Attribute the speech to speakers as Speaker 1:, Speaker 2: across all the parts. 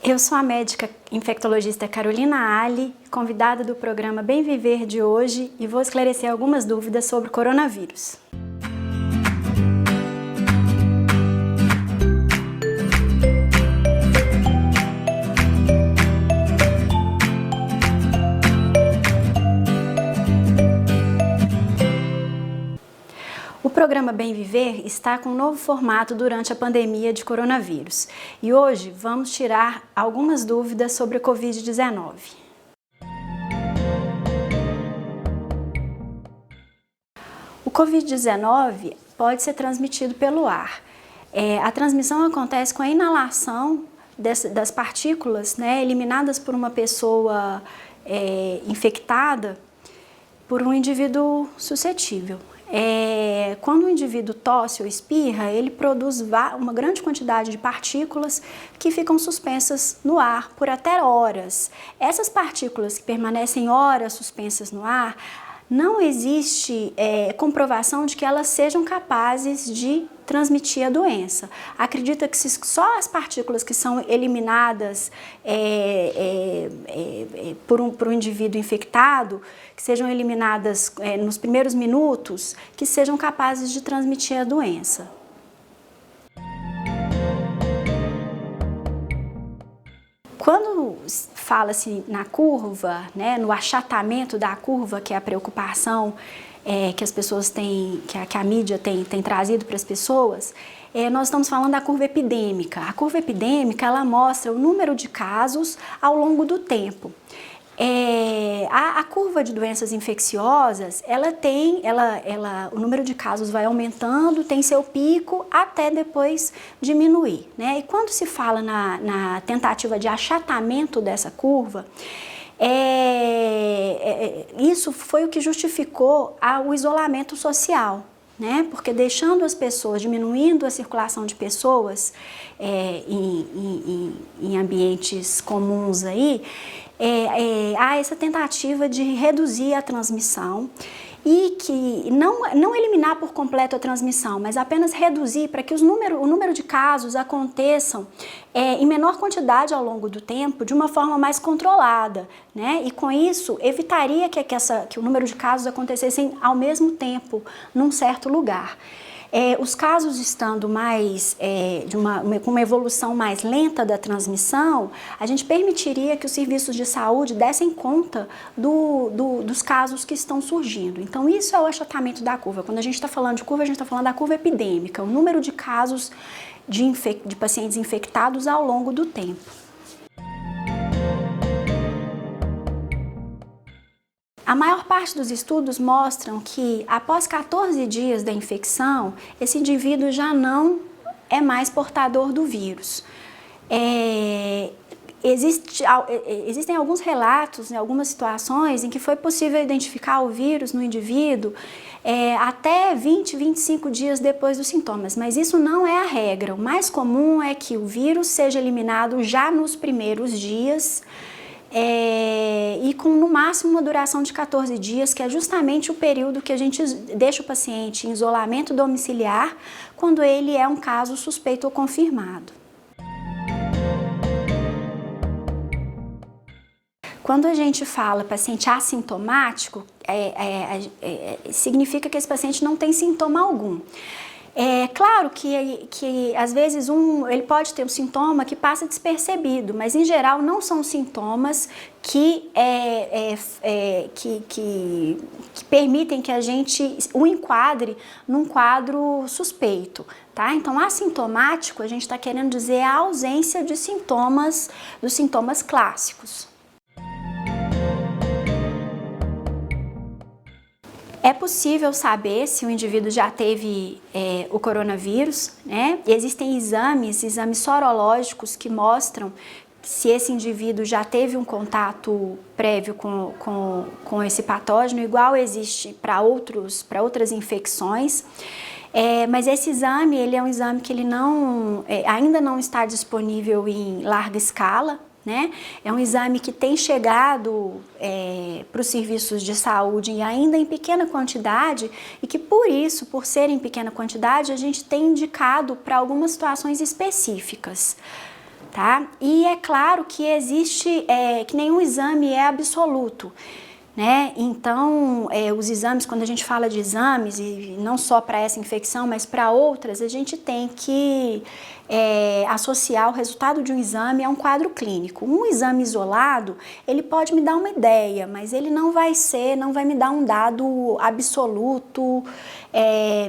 Speaker 1: Eu sou a médica infectologista Carolina Ali, convidada do programa Bem Viver de hoje, e vou esclarecer algumas dúvidas sobre o coronavírus. O programa Bem Viver está com um novo formato durante a pandemia de coronavírus e hoje vamos tirar algumas dúvidas sobre a Covid-19. O Covid-19 pode ser transmitido pelo ar. A transmissão acontece com a inalação das partículas, eliminadas por uma pessoa infectada por um indivíduo suscetível. Quando o indivíduo tosse ou espirra, ele produz uma grande quantidade de partículas que ficam suspensas no ar por até horas. Essas partículas que permanecem horas suspensas no ar, não existe comprovação de que elas sejam capazes de transmitir a doença. Acredita que só as partículas que são eliminadas por um indivíduo infectado, que sejam eliminadas nos primeiros minutos, que sejam capazes de transmitir a doença. Quando fala-se na curva, no achatamento da curva, que é a preocupação que as pessoas têm, que a mídia tem trazido para as pessoas, nós estamos falando da curva epidêmica. A curva epidêmica, ela mostra o número de casos ao longo do tempo. A curva de doenças infecciosas, o número de casos vai aumentando, tem seu pico até depois diminuir, E quando se fala na tentativa de achatamento dessa curva, isso foi o que justificou o isolamento social, Porque deixando as pessoas, diminuindo a circulação de pessoas em ambientes comuns aí, há essa tentativa de reduzir a transmissão e que não eliminar por completo a transmissão, mas apenas reduzir para que o número de casos aconteçam em menor quantidade ao longo do tempo, de uma forma mais controlada, E com isso evitaria que o número de casos acontecessem ao mesmo tempo num certo lugar. Os casos estando com uma evolução mais lenta da transmissão, a gente permitiria que os serviços de saúde dessem conta dos casos que estão surgindo. Então, isso é o achatamento da curva. Quando a gente está falando de curva, a gente está falando da curva epidêmica, o número de casos de pacientes infectados ao longo do tempo. A maior parte dos estudos mostram que após 14 dias da infecção, esse indivíduo já não é mais portador do vírus. Existem alguns relatos, algumas situações em que foi possível identificar o vírus no indivíduo até 20, 25 dias depois dos sintomas, mas isso não é a regra. O mais comum é que o vírus seja eliminado já nos primeiros dias, e com no máximo uma duração de 14 dias, que é justamente o período que a gente deixa o paciente em isolamento domiciliar quando ele é um caso suspeito ou confirmado. Quando a gente fala paciente assintomático, significa que esse paciente não tem sintoma algum. Claro que às vezes ele pode ter um sintoma que passa despercebido, mas em geral não são sintomas que permitem que a gente o enquadre num quadro suspeito, Então, assintomático, a gente está querendo dizer a ausência de sintomas, dos sintomas clássicos. É possível saber se o indivíduo já teve o coronavírus, Existem exames sorológicos que mostram se esse indivíduo já teve um contato prévio com esse patógeno, igual existe para outras infecções. Mas esse exame, ele é um exame que ele ainda não está disponível em larga escala, É um exame que tem chegado para os serviços de saúde ainda em pequena quantidade e que por ser em pequena quantidade, a gente tem indicado para algumas situações específicas. tá? E é claro que existe, que nenhum exame é absoluto, né? Então, os exames, quando a gente fala de exames, e não só para essa infecção, mas para outras, a gente tem que associar o resultado de um exame a um quadro clínico. Um exame isolado, ele pode me dar uma ideia, mas ele não vai me dar um dado absoluto,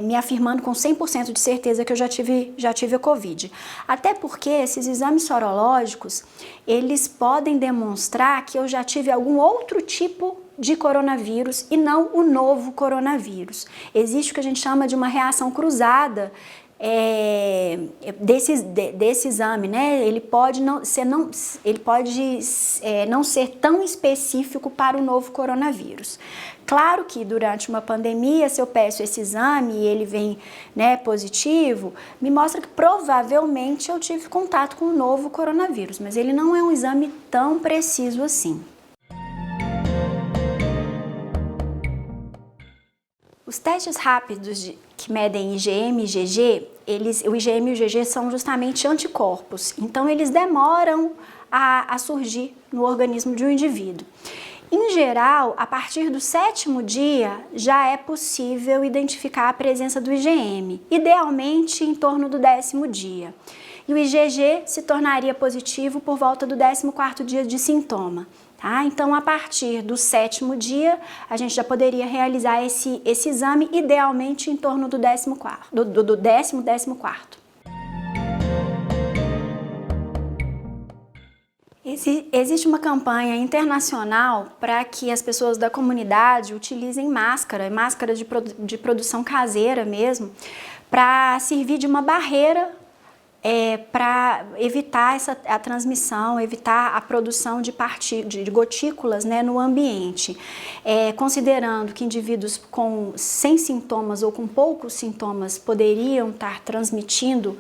Speaker 1: me afirmando com 100% de certeza que eu já tive a Covid. Até porque esses exames sorológicos, eles podem demonstrar que eu já tive algum outro tipo de coronavírus e não o novo coronavírus. Existe o que a gente chama de uma reação cruzada desse exame, né? Ele pode não ser tão específico para o novo coronavírus. Claro que durante uma pandemia, se eu peço esse exame e ele vem, né, positivo, me mostra que provavelmente eu tive contato com o novo coronavírus, mas ele não é um exame tão preciso assim. Os testes rápidos que medem IgM e IgG, o IgM e o IgG são justamente anticorpos, então eles demoram a surgir no organismo de um indivíduo. Em geral, a partir do 7º dia, já é possível identificar a presença do IgM, idealmente em torno do 10º dia. E o IgG se tornaria positivo por volta do 14º dia de sintoma. Tá? Então, a partir do 7º dia, a gente já poderia realizar esse exame, idealmente em torno do 14º. Existe uma campanha internacional para que as pessoas da comunidade utilizem máscaras de produção caseira mesmo, para servir de uma barreira para evitar a transmissão, evitar a produção de gotículas, né, no ambiente. Considerando que indivíduos sem sintomas ou com poucos sintomas poderiam estar transmitindo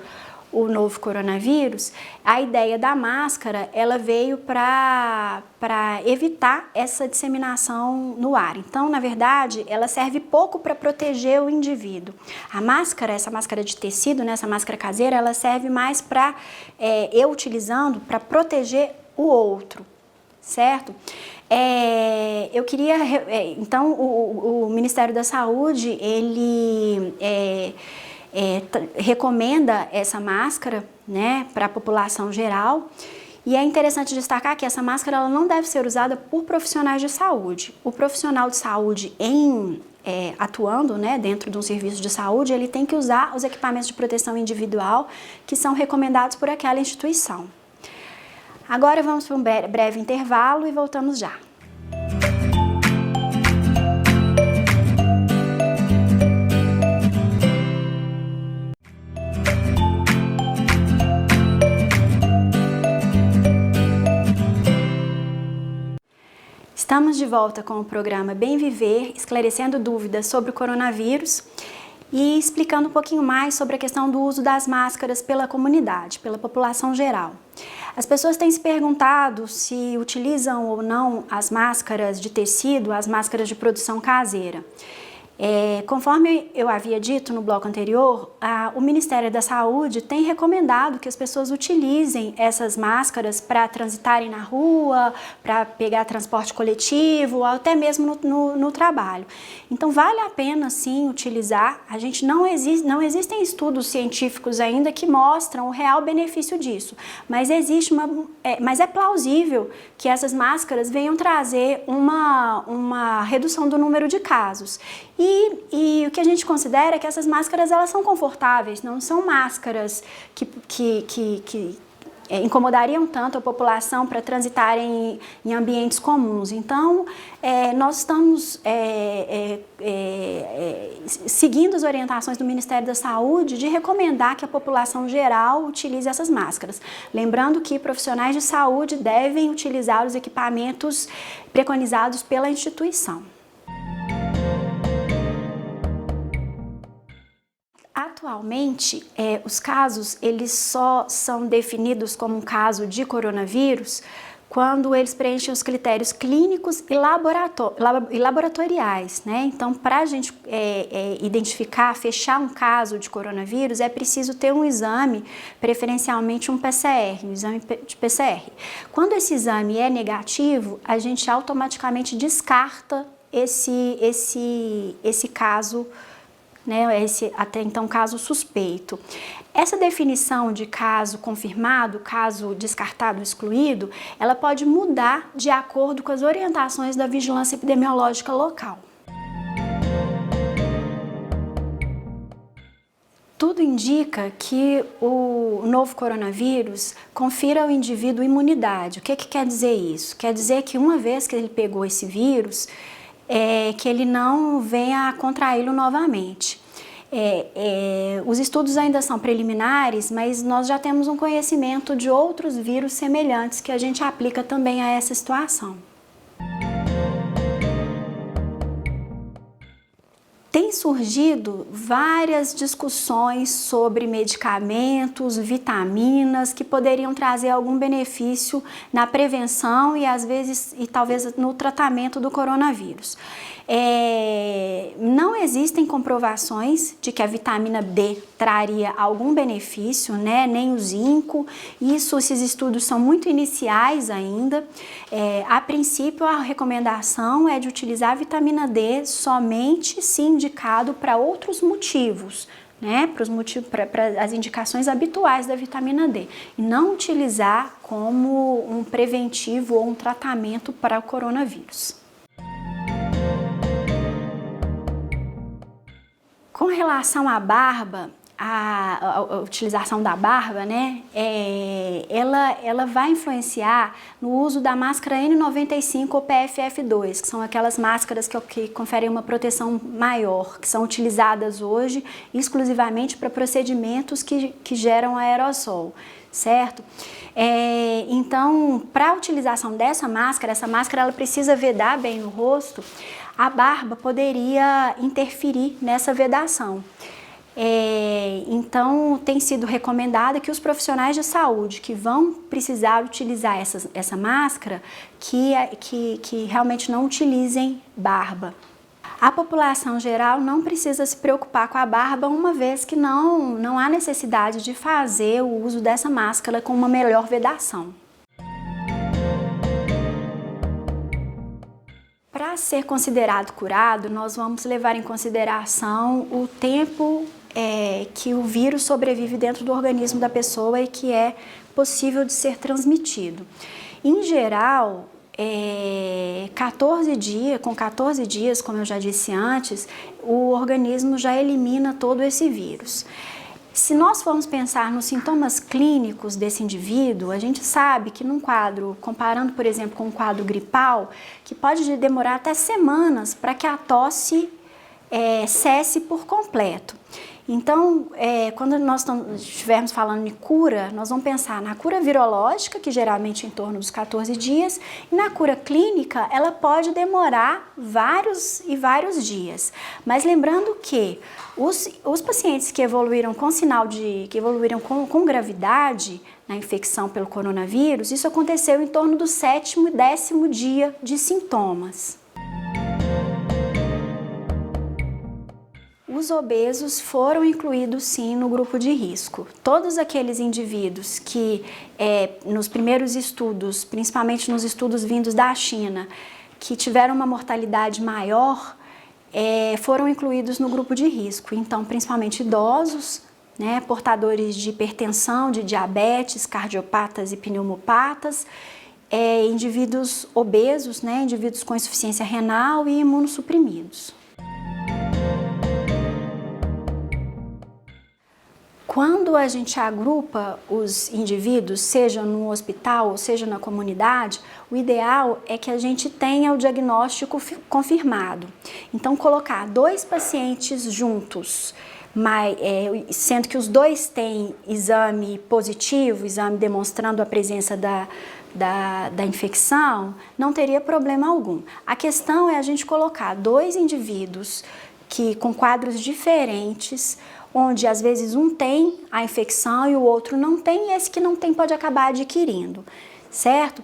Speaker 1: o novo coronavírus, a ideia da máscara, ela veio para evitar essa disseminação no ar. Então, na verdade, ela serve pouco para proteger o indivíduo. A máscara, essa máscara de tecido, né, essa máscara caseira, ela serve mais para, eu utilizando, para proteger o outro, certo? Eu queria, então, o Ministério da Saúde, ele recomenda essa máscara, né, para a população geral, e é interessante destacar que essa máscara ela não deve ser usada por profissionais de saúde. O profissional de saúde atuando, né, dentro de um serviço de saúde, ele tem que usar os equipamentos de proteção individual que são recomendados por aquela instituição. Agora vamos para um breve intervalo e voltamos já. Estamos de volta com o programa Bem Viver, esclarecendo dúvidas sobre o coronavírus e explicando um pouquinho mais sobre a questão do uso das máscaras pela comunidade, pela população geral. As pessoas têm se perguntado se utilizam ou não as máscaras de tecido, as máscaras de produção caseira. Conforme eu havia dito no bloco anterior, o Ministério da Saúde tem recomendado que as pessoas utilizem essas máscaras para transitarem na rua, para pegar transporte coletivo, ou até mesmo no trabalho. Então vale a pena sim utilizar. Não existem estudos científicos ainda que mostram o real benefício disso, mas mas é plausível que essas máscaras venham trazer uma redução do número de casos. E o que a gente considera é que essas máscaras elas são confortáveis, não são máscaras que incomodariam tanto a população para transitarem em ambientes comuns. Então, nós estamos seguindo as orientações do Ministério da Saúde de recomendar que a população geral utilize essas máscaras. Lembrando que profissionais de saúde devem utilizar os equipamentos preconizados pela instituição. Atualmente, os casos eles só são definidos como um caso de coronavírus quando eles preenchem os critérios clínicos e laboratoriais, né? Então, para a gente identificar, fechar um caso de coronavírus, é preciso ter um exame, preferencialmente um PCR, um exame de PCR. Quando esse exame é negativo, a gente automaticamente descarta esse caso, né, esse até então caso suspeito. Essa definição de caso confirmado, caso descartado, excluído, ela pode mudar de acordo com as orientações da vigilância epidemiológica local. Tudo indica que o novo coronavírus confira ao indivíduo imunidade. O que quer dizer isso? Quer dizer que uma vez que ele pegou esse vírus, que ele não venha a contraí-lo novamente. Os estudos ainda são preliminares, mas nós já temos um conhecimento de outros vírus semelhantes que a gente aplica também a essa situação. Tem surgido várias discussões sobre medicamentos, vitaminas que poderiam trazer algum benefício na prevenção e às vezes talvez no tratamento do coronavírus. Não existem comprovações de que a vitamina D traria algum benefício, né? Nem o zinco. Esses estudos são muito iniciais ainda. A princípio, a recomendação é de utilizar a vitamina D somente se indicado para outros motivos, né? Para as indicações habituais da vitamina D, e não utilizar como um preventivo ou um tratamento para o coronavírus. Com relação à barba, a utilização da barba, né, ela vai influenciar no uso da máscara N95 ou PFF2, que são aquelas máscaras que conferem uma proteção maior, que são utilizadas hoje exclusivamente para procedimentos que geram aerossol, certo? Então, para a utilização dessa máscara, ela precisa vedar bem o rosto. A barba poderia interferir nessa vedação. Então, tem sido recomendado que os profissionais de saúde que vão precisar utilizar essa máscara, que realmente não utilizem barba. A população geral não precisa se preocupar com a barba, uma vez que não há necessidade de fazer o uso dessa máscara com uma melhor vedação. Para ser considerado curado, nós vamos levar em consideração o tempo que o vírus sobrevive dentro do organismo da pessoa e que é possível de ser transmitido. Em geral, com 14 dias, como eu já disse antes, o organismo já elimina todo esse vírus. Se nós formos pensar nos sintomas clínicos desse indivíduo, a gente sabe que num quadro, comparando por exemplo com um quadro gripal, que pode demorar até semanas para que a tosse cesse por completo. Então, quando nós estivermos falando de cura, nós vamos pensar na cura virológica, que geralmente é em torno dos 14 dias, e na cura clínica, ela pode demorar vários e vários dias. Mas lembrando que os pacientes que evoluíram com com gravidade na infecção pelo coronavírus, isso aconteceu em torno do 7º e 10º dia de sintomas. Os obesos foram incluídos sim no grupo de risco. Todos aqueles indivíduos que nos primeiros estudos, principalmente nos estudos vindos da China, que tiveram uma mortalidade maior, foram incluídos no grupo de risco. Então, principalmente idosos, né, portadores de hipertensão, de diabetes, cardiopatas e pneumopatas, indivíduos obesos, né, indivíduos com insuficiência renal e imunossuprimidos. Quando a gente agrupa os indivíduos, seja no hospital ou seja na comunidade, o ideal é que a gente tenha o diagnóstico confirmado. Então, colocar 2 pacientes juntos, sendo que os 2 têm exame positivo, exame demonstrando a presença da infecção, não teria problema algum. A questão é a gente colocar 2 indivíduos com quadros diferentes, onde às vezes um tem a infecção e o outro não tem, e esse que não tem pode acabar adquirindo. certo?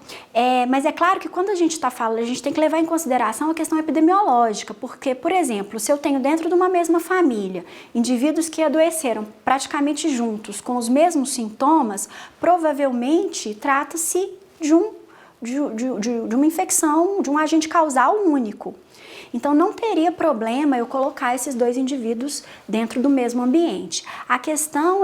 Speaker 1: Mas é claro que quando a gente está falando, a gente tem que levar em consideração a questão epidemiológica, porque, por exemplo, se eu tenho dentro de uma mesma família indivíduos que adoeceram praticamente juntos, com os mesmos sintomas, provavelmente trata-se de uma infecção, de um agente causal único. Então, não teria problema eu colocar esses dois indivíduos dentro do mesmo ambiente. A questão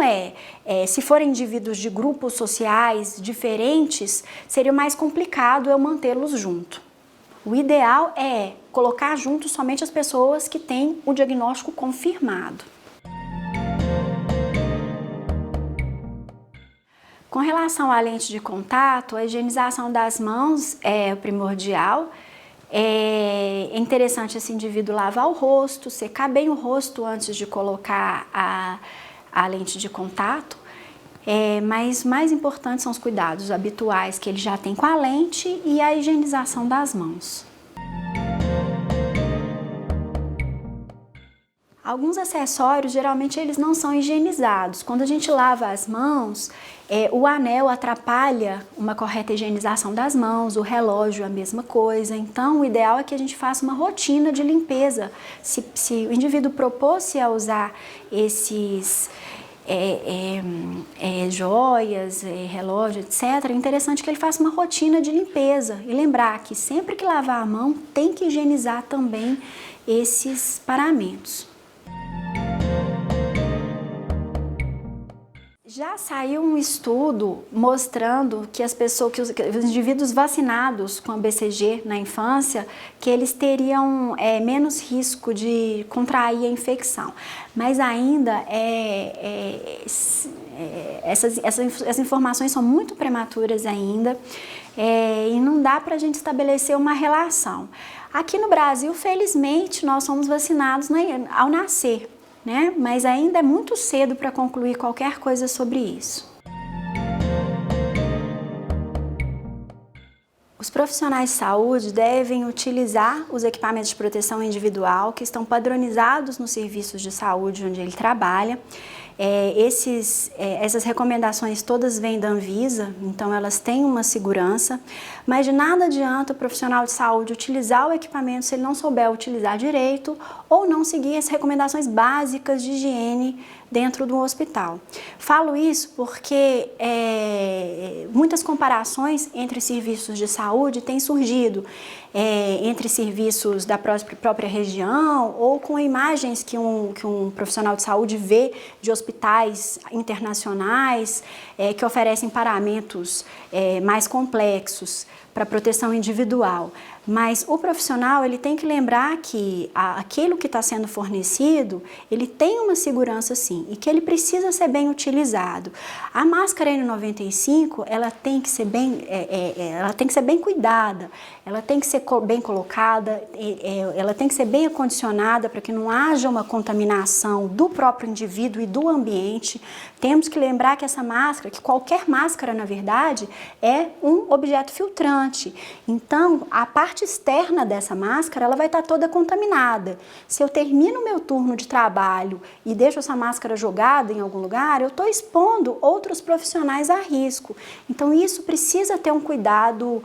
Speaker 1: se forem indivíduos de grupos sociais diferentes, seria mais complicado eu mantê-los junto. O ideal é colocar junto somente as pessoas que têm o diagnóstico confirmado. Com relação à lente de contato, a higienização das mãos é primordial. É interessante esse indivíduo lavar o rosto, secar bem o rosto antes de colocar a lente de contato. Mas mais importantes são os cuidados habituais que ele já tem com a lente e a higienização das mãos. Alguns acessórios, geralmente, eles não são higienizados. Quando a gente lava as mãos, o anel atrapalha uma correta higienização das mãos, o relógio a mesma coisa. Então, o ideal é que a gente faça uma rotina de limpeza. Se o indivíduo propôs-se a usar esses joias, relógio, etc., é interessante que ele faça uma rotina de limpeza. E lembrar que sempre que lavar a mão, tem que higienizar também esses paramentos. Já saiu um estudo mostrando que os indivíduos vacinados com a BCG na infância, que eles teriam menos risco de contrair a infecção. Mas ainda essas informações são muito prematuras ainda e não dá para a gente estabelecer uma relação. Aqui no Brasil, felizmente, nós somos vacinados ao nascer, né? Mas ainda é muito cedo para concluir qualquer coisa sobre isso. Os profissionais de saúde devem utilizar os equipamentos de proteção individual que estão padronizados nos serviços de saúde onde ele trabalha. Essas recomendações todas vêm da Anvisa, então elas têm uma segurança, mas de nada adianta o profissional de saúde utilizar o equipamento se ele não souber utilizar direito ou não seguir as recomendações básicas de higiene dentro do hospital. Falo isso porque muitas comparações entre serviços de saúde têm surgido entre serviços da própria região ou com imagens que um profissional de saúde vê de hospitais internacionais que oferecem paramentos mais complexos para proteção individual. Mas o profissional ele tem que lembrar que aquilo que está sendo fornecido, ele tem uma segurança sim e que ele precisa ser bem utilizado. A máscara N95, ela tem que ser bem cuidada, ela tem que ser bem colocada, ela tem que ser bem acondicionada para que não haja uma contaminação do próprio indivíduo e do ambiente. Temos que lembrar que essa máscara, que qualquer máscara na verdade, é um objeto filtrante. Então, a parte externa dessa máscara, ela vai estar toda contaminada. Se eu termino o meu turno de trabalho e deixo essa máscara jogada em algum lugar, eu estou expondo outros profissionais a risco. Então, isso precisa ter um cuidado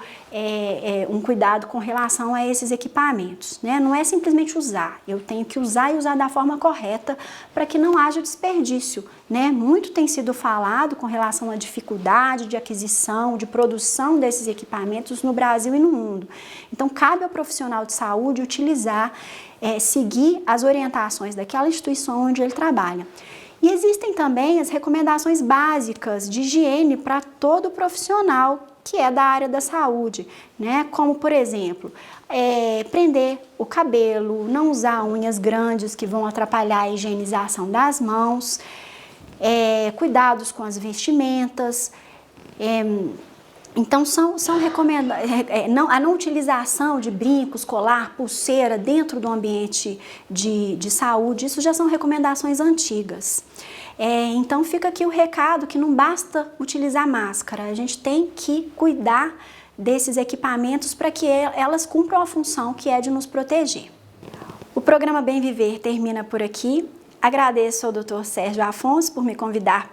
Speaker 1: com relação a esses equipamentos, né? Não é simplesmente usar, eu tenho que usar e usar da forma correta para que não haja desperdício, né? Muito tem sido falado com relação à dificuldade de aquisição, de produção desses equipamentos no Brasil e no mundo. Então, cabe ao profissional de saúde utilizar, seguir as orientações daquela instituição onde ele trabalha. E existem também as recomendações básicas de higiene para todo profissional que é da área da saúde, né? Como, por exemplo, prender o cabelo, não usar unhas grandes que vão atrapalhar a higienização das mãos, cuidados com as vestimentas. Então, são recomendações, a não utilização de brincos, colar, pulseira dentro do ambiente de saúde, isso já são recomendações antigas. Então, fica aqui o recado que não basta utilizar máscara, a gente tem que cuidar desses equipamentos para que elas cumpram a função que é de nos proteger. O programa Bem Viver termina por aqui. Agradeço ao Dr. Sérgio Afonso por me convidar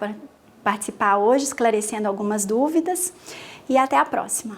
Speaker 1: participar hoje, esclarecendo algumas dúvidas, e até a próxima.